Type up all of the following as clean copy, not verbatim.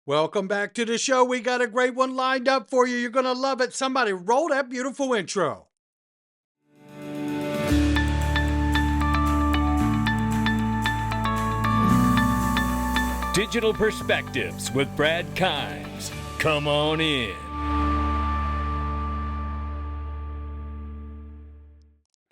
Welcome back to the show. We got a great one lined up for you. You're going to love it. Somebody roll that beautiful intro. Digital Perspectives with Brad Kimes. Come on in.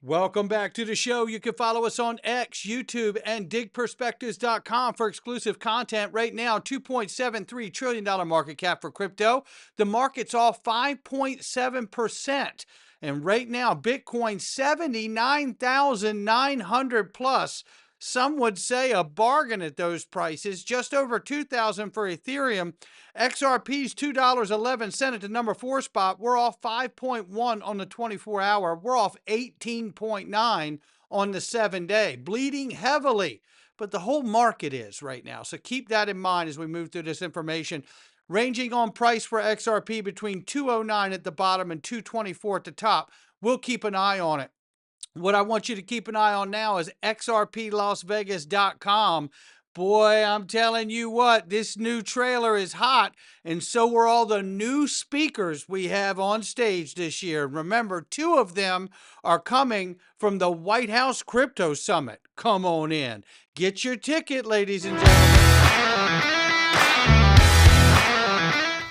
Welcome back to the show. You can follow us on X, YouTube, and digperspectives.com for exclusive content. Right now, $2.73 trillion market cap for crypto. The market's off 5.7%. And right now, Bitcoin 79,900 plus. Some would say a bargain at those prices. Just over 2,000 for Ethereum. XRP's $2.11 at the number 4 spot. We're off 5.1 on the 24-hour. We're off 18.9 on the 7-day. Bleeding heavily, but the whole market is right now. So keep that in mind as we move through this information. Ranging on price for XRP between 209 at the bottom and 224 at the top. We'll keep an eye on it. What I want you to keep an eye on now is XRPLasVegas.com. Boy, I'm telling you what, this new trailer is hot, and so were all the new speakers we have on stage this year. Remember, 2 of them are coming from the White House Crypto Summit. Come on in. Get your ticket, ladies and gentlemen.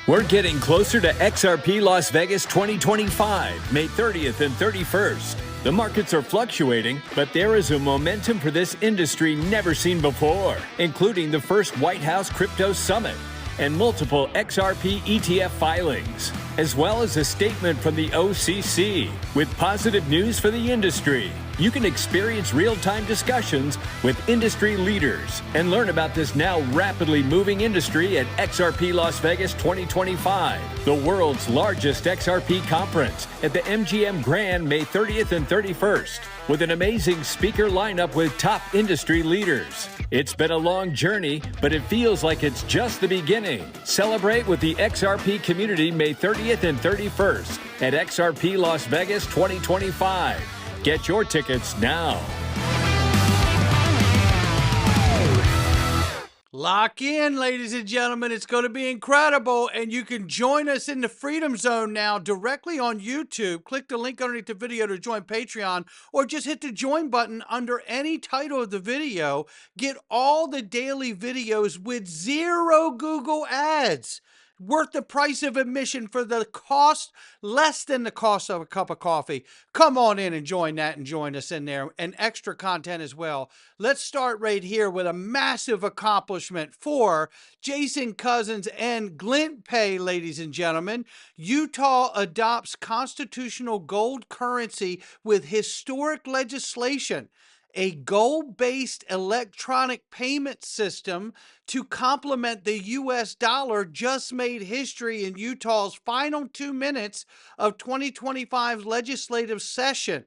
We're getting closer to XRP Las Vegas 2025, May 30th and 31st. The markets are fluctuating, but there is a momentum for this industry never seen before, including the first White House Crypto Summit and multiple XRP ETF filings, as well as a statement from the OCC with positive news for the industry. You can experience real-time discussions with industry leaders and learn about this now rapidly moving industry at XRP Las Vegas 2025, the world's largest XRP conference at the MGM Grand May 30th and 31st, with an amazing speaker lineup with top industry leaders. It's been a long journey, but it feels like it's just the beginning. Celebrate with the XRP community May 30th and 31st at XRP Las Vegas 2025. Get your tickets now. Lock in, ladies and gentlemen. It's going to be incredible, and you can join us in the Freedom Zone now directly on YouTube. Click the link underneath the video to join Patreon, or just hit the join button under any title of the video. Get all the daily videos with 0 Google ads. Worth the price of admission for the cost, less than the cost of a cup of coffee. Come on in and join that and join us in there, and extra content as well. Let's start right here with a massive accomplishment for Jason Cousins and Glint Pay, ladies and gentlemen. Utah adopts constitutional gold currency with historic legislation. A gold-based electronic payment system to complement the U.S. dollar just made history in Utah's final 2 minutes of 2025's legislative session.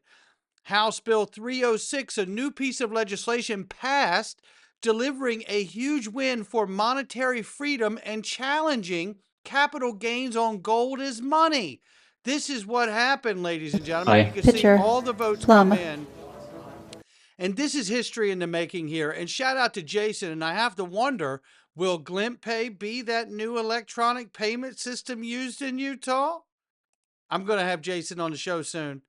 House Bill 306, a new piece of legislation, passed, delivering a huge win for monetary freedom and challenging capital gains on gold as money. This is what happened, ladies and gentlemen. You can see all the votes come in. And this is history in the making here. And shout out to Jason. And I have to wonder, will Glint Pay be that new electronic payment system used in Utah? I'm going to have Jason on the show soon.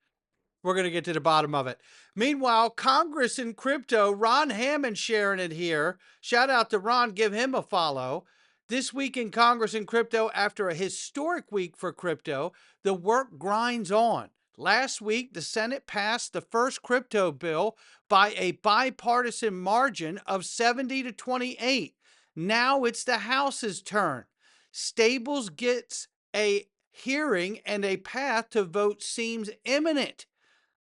We're going to get to the bottom of it. Meanwhile, Congress in crypto, Ron Hammond sharing it here. Shout out to Ron. Give him a follow. This week in Congress in crypto, after a historic week for crypto, the work grinds on. Last week, the Senate passed the first crypto bill by a bipartisan margin of 70 to 28. Now it's the House's turn. Stables gets a hearing and a path to vote seems imminent.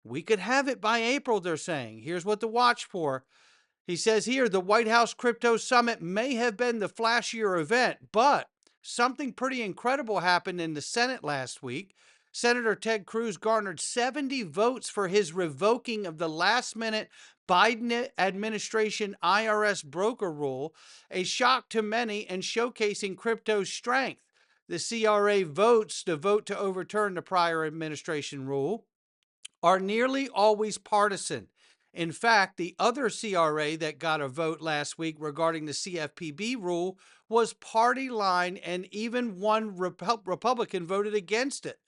We could have it by April, they're saying. Here's what to watch for. He says here, the White House Crypto Summit may have been the flashier event, but something pretty incredible happened in the Senate last week. Senator Ted Cruz garnered 70 votes for his revoking of the last-minute Biden administration IRS broker rule, a shock to many and showcasing crypto's strength. The CRA votes to vote to overturn the prior administration rule are nearly always partisan. In fact, the other CRA that got a vote last week regarding the CFPB rule was party line, and even one Republican voted against it.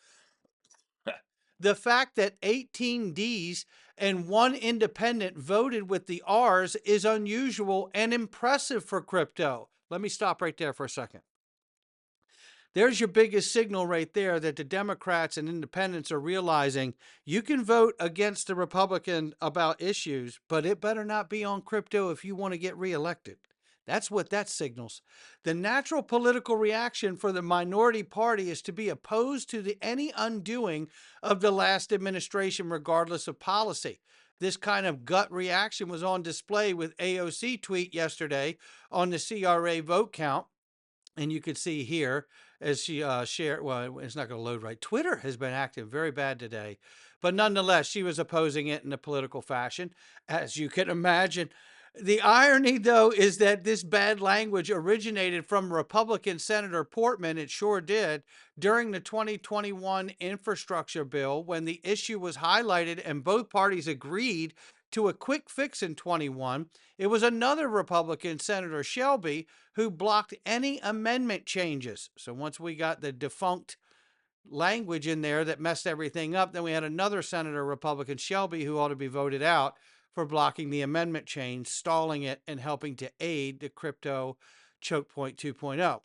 The fact that 18 Ds and one independent voted with the Rs is unusual and impressive for crypto. Let me stop right there for a second. There's your biggest signal right there that the Democrats and independents are realizing you can vote against the Republican about issues, but it better not be on crypto if you want to get reelected. That's what that signals. The natural political reaction for the minority party is to be opposed to any undoing of the last administration, regardless of policy. This kind of gut reaction was on display with AOC tweet yesterday on the CRA vote count. And you could see here as she shared, well, it's not going to load right. Twitter has been acting very bad today, but nonetheless, she was opposing it in a political fashion, as you can imagine. The irony, though, is that this bad language originated from Republican Senator Portman. It sure did during the 2021 infrastructure bill when the issue was highlighted and both parties agreed to a quick fix in 21. It was another Republican, Senator Shelby, who blocked any amendment changes. So once we got the defunct language in there that messed everything up, then we had another Senator, Republican Shelby, who ought to be voted out for blocking the amendment change, stalling it, and helping to aid the crypto choke point 2.0.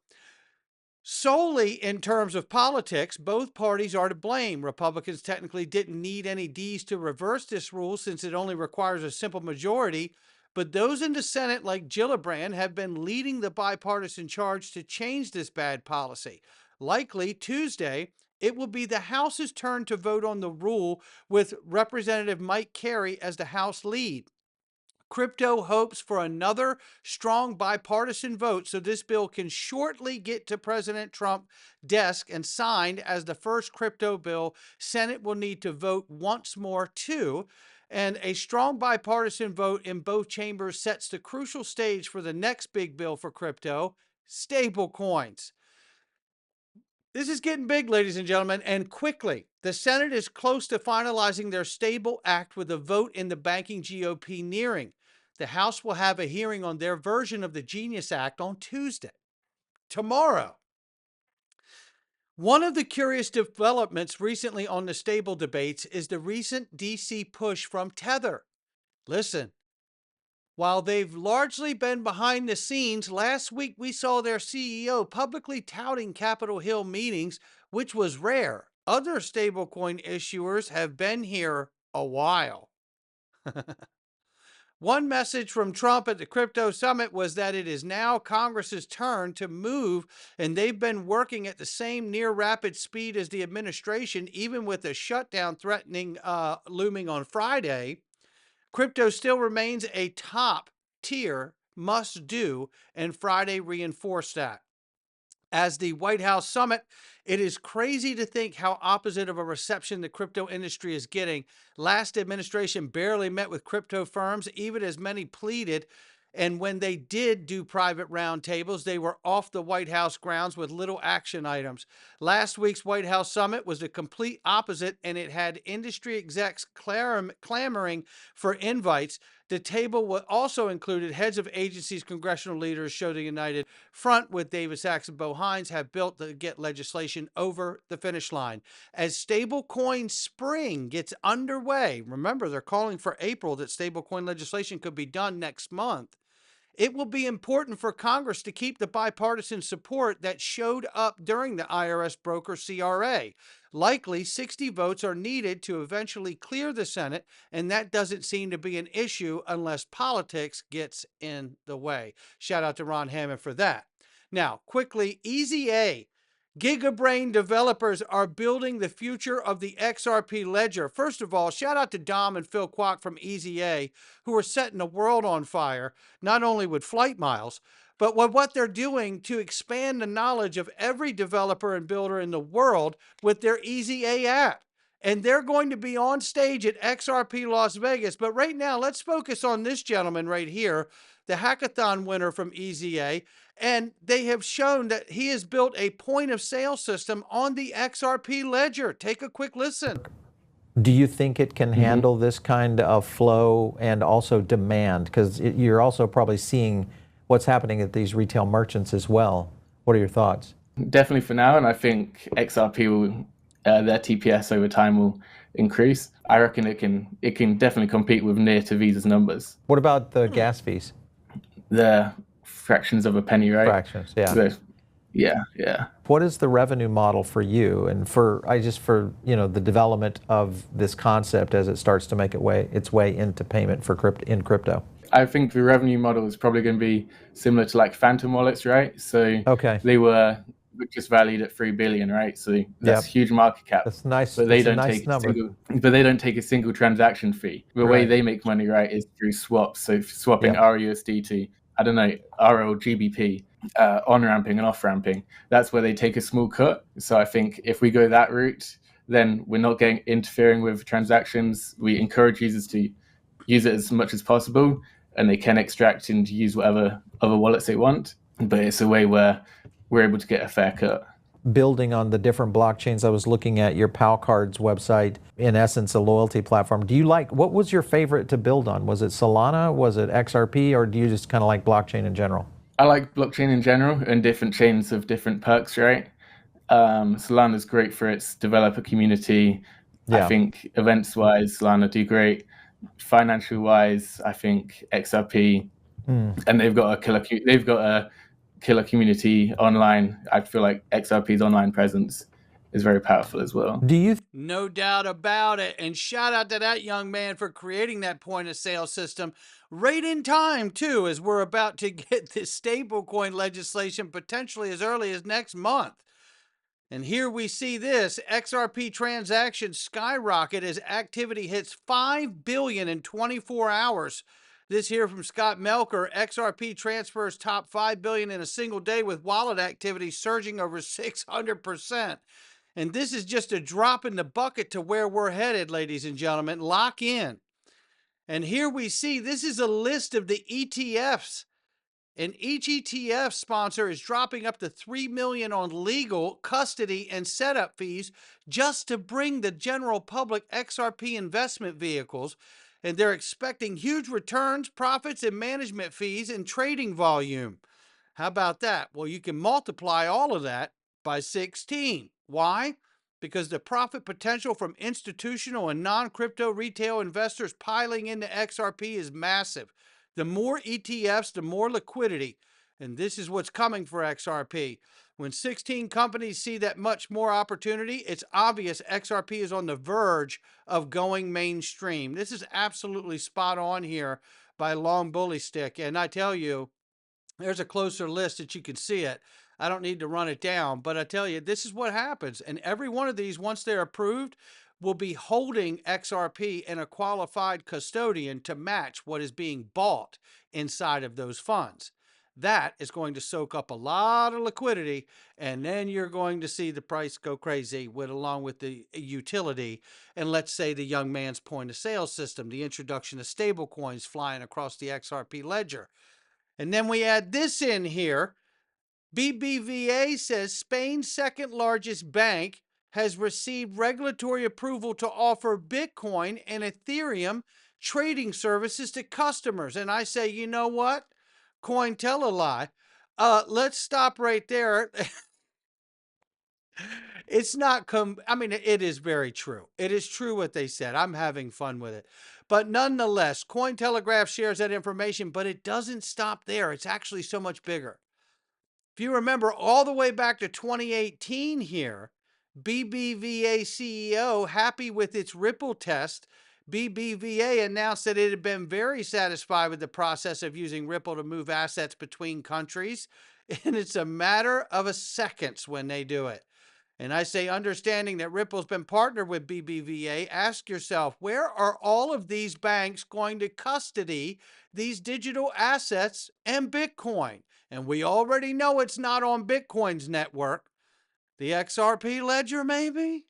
Solely in terms of politics, both parties are to blame. Republicans technically didn't need any Ds to reverse this rule since it only requires a simple majority, but those in the Senate, like Gillibrand, have been leading the bipartisan charge to change this bad policy. Likely Tuesday, it will be the House's turn to vote on the rule with Representative Mike Carey as the House lead. Crypto hopes for another strong bipartisan vote so this bill can shortly get to President Trump's desk and signed as the first crypto bill. Senate will need to vote once more too. And a strong bipartisan vote in both chambers sets the crucial stage for the next big bill for crypto, stable coins. This is getting big, ladies and gentlemen, and quickly. The Senate is close to finalizing their Stable Act with a vote in the banking GOP nearing. The House will have a hearing on their version of the Genius Act on Tuesday, tomorrow. One of the curious developments recently on the stable debates is the recent DC push from Tether. Listen, while they've largely been behind the scenes, last week we saw their CEO publicly touting Capitol Hill meetings, which was rare. Other stablecoin issuers have been here a while. One message from Trump at the crypto summit was that it is now Congress's turn to move, and they've been working at the same near rapid speed as the administration, even with a shutdown threatening looming on Friday. Crypto still remains a top tier must do, and Friday reinforced that. As the White House summit, it is crazy to think how opposite of a reception the crypto industry is getting. Last administration barely met with crypto firms, even as many pleaded. And when they did do private roundtables, they were off the White House grounds with little action items. Last week's White House summit was the complete opposite, and it had industry execs clamoring for invites. The table also included heads of agencies, congressional leaders showed a united front with David Sachs and Bo Hines have built to get legislation over the finish line. As stablecoin spring gets underway, remember they're calling for April that stablecoin legislation could be done next month. It will be important for Congress to keep the bipartisan support that showed up during the IRS broker CRA. Likely 60 votes are needed to eventually clear the Senate, and that doesn't seem to be an issue unless politics gets in the way. Shout out to Ron Hammond for that. Now, quickly, Easy A. Gigabrain developers are building the future of the XRP ledger. First of all, shout out to Dom and Phil Kwok from Easy A, who are setting the world on fire, not only with flight miles, but with what they're doing to expand the knowledge of every developer and builder in the world with their Easy A app. And they're going to be on stage at XRP Las Vegas. But right now, let's focus on this gentleman right here, the hackathon winner from Easy A. And they have shown that he has built a point of sale system on the XRP ledger. Take a quick listen. Do you think it can handle this kind of flow and also demand? Because you're also probably seeing what's happening at these retail merchants as well. What are your thoughts? Definitely for now, and I think XRP will, their TPS over time will increase. I reckon it can definitely compete with near to Visa's numbers. What about the gas fees? They're fractions of a penny, right? Fractions, yeah. So, yeah. What is the revenue model for you and for the development of this concept as it starts to make its way into payment for crypto? I think the revenue model is probably going to be similar to like Phantom wallets, right? So okay. They were just valued at 3 billion, right? So that's huge market cap. That's nice. But they don't take a single transaction fee. The way they make money, right, is through swaps. So swapping RUSD to, I don't know, RL GBP, on ramping and off ramping. That's where they take a small cut. So I think if we go that route, then we're not interfering with transactions. We encourage users to use it as much as possible, and they can extract and use whatever other wallets they want. But it's a way where we're able to get a fair cut. Building on the different blockchains, I was looking at your PAL Cards website, in essence, a loyalty platform. What was your favorite to build on? Was it Solana? Was it XRP? Or do you just kind of like blockchain in general? I like blockchain in general, and different chains have different perks, right? Solana is great for its developer community. I think events-wise, Solana do great. Financial-wise, I think XRP, and they've got a killer community online. I feel like XRP's online presence is very powerful as well. No doubt about it. And shout out to that young man for creating that point of sale system right in time, too, as we're about to get this stablecoin legislation potentially as early as next month. And here we see this XRP transactions skyrocket as activity hits 5 billion in 24 hours. This here from Scott Melker. XRP transfers top 5 billion in a single day with wallet activity surging over 600%. And this is just a drop in the bucket to where we're headed, ladies and gentlemen. Lock in. And here we see this is a list of the ETFs. And each ETF sponsor is dropping up to $3 million on legal, custody, and setup fees just to bring the general public XRP investment vehicles. And they're expecting huge returns, profits, and management fees and trading volume. How about that? Well, you can multiply all of that by 16. Why? Because the profit potential from institutional and non-crypto retail investors piling into XRP is massive. The more ETFs, the more liquidity. And this is what's coming for XRP. When 16 companies see that much more opportunity, it's obvious XRP is on the verge of going mainstream. This is absolutely spot on here by Long Bully Stick. And I tell you, there's a closer list that you can see it. I don't need to run it down, but I tell you, this is what happens. And every one of these, once they're approved, will be holding XRP in a qualified custodian to match what is being bought inside of those funds. That is going to soak up a lot of liquidity, and then you're going to see the price go crazy along with the utility, and let's say the young man's point of sale system, the introduction of stable coins flying across the XRP ledger. And then we add this in here. BBVA says Spain's second largest bank has received regulatory approval to offer Bitcoin and Ethereum trading services to customers. And I say, you know what? Coin tell a lie. Let's stop right there. It's not, I mean, it is very true. It is true what they said. I'm having fun with it. But nonetheless, Cointelegraph shares that information, but it doesn't stop there. It's actually so much bigger. If you remember all the way back to 2018 here, BBVA CEO, happy with its Ripple test, BBVA announced that it had been very satisfied with the process of using Ripple to move assets between countries. And it's a matter of seconds when they do it. And I say, understanding that Ripple's been partnered with BBVA, ask yourself, where are all of these banks going to custody these digital assets and Bitcoin? And we already know it's not on Bitcoin's network. The XRP ledger, maybe?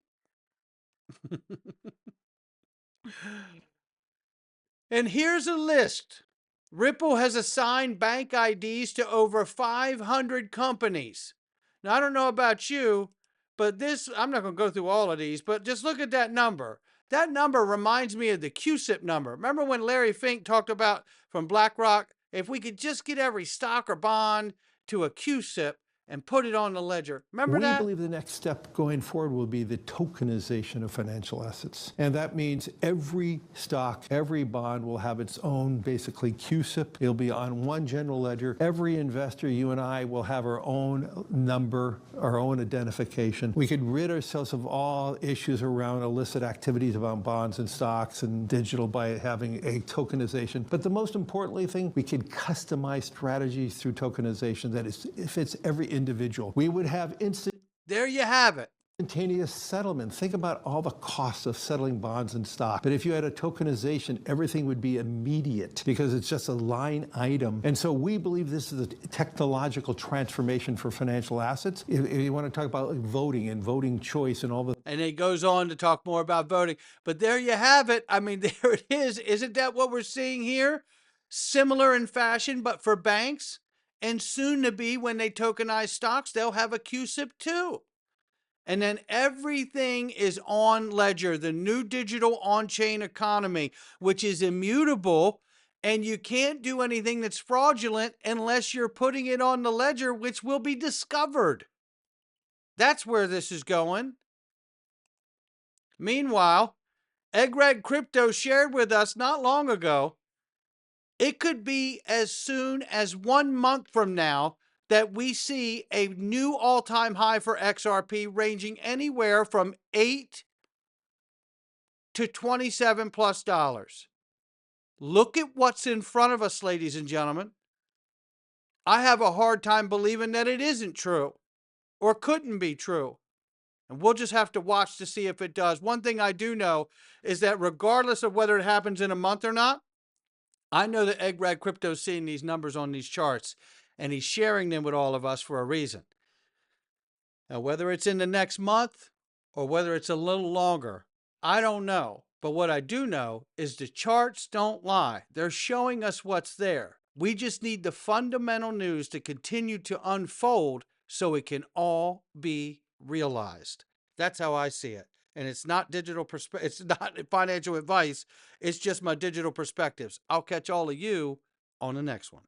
And here's a list. Ripple has assigned bank IDs to over 500 companies. Now, I don't know about you, but this, I'm not going to go through all of these, but just look at that number. That number reminds me of the QSIP number. Remember when Larry Fink talked about from BlackRock, if we could just get every stock or bond to a QSIP and put it on the ledger. Remember that? We believe the next step going forward will be the tokenization of financial assets. And that means every stock, every bond will have its own, basically, QSIP. It'll be on one general ledger. Every investor, you and I, will have our own number, our own identification. We could rid ourselves of all issues around illicit activities about bonds and stocks and digital by having a tokenization. But the most importantly thing, we could customize strategies through tokenization that fits every individual. We would have There you have it. instantaneous settlement. Think about all the costs of settling bonds and stock. But if you had a tokenization, everything would be immediate because it's just a line item. And so we believe this is a technological transformation for financial assets. If you want to talk about voting and voting choice and all the... And it goes on to talk more about voting. But there you have it. I mean, there it is. Isn't that what we're seeing here? Similar in fashion, but for banks. And soon to be, when they tokenize stocks, they'll have a QSIP too. And then everything is on ledger, the new digital on-chain economy, which is immutable. And you can't do anything that's fraudulent unless you're putting it on the ledger, which will be discovered. That's where this is going. Meanwhile, XRP Crypto shared with us not long ago, it could be as soon as 1 month from now that we see a new all-time high for XRP ranging anywhere from $8 to $27+. Look at what's in front of us, ladies and gentlemen. I have a hard time believing that it isn't true or couldn't be true. And we'll just have to watch to see if it does. One thing I do know is that regardless of whether it happens in a month or not, I know that XRP Crypto is seeing these numbers on these charts, and he's sharing them with all of us for a reason. Now, whether it's in the next month or whether it's a little longer, I don't know. But what I do know is the charts don't lie. They're showing us what's there. We just need the fundamental news to continue to unfold so it can all be realized. That's how I see it. And it's not it's not financial advice. It's just my digital perspectives. I'll catch all of you on the next one.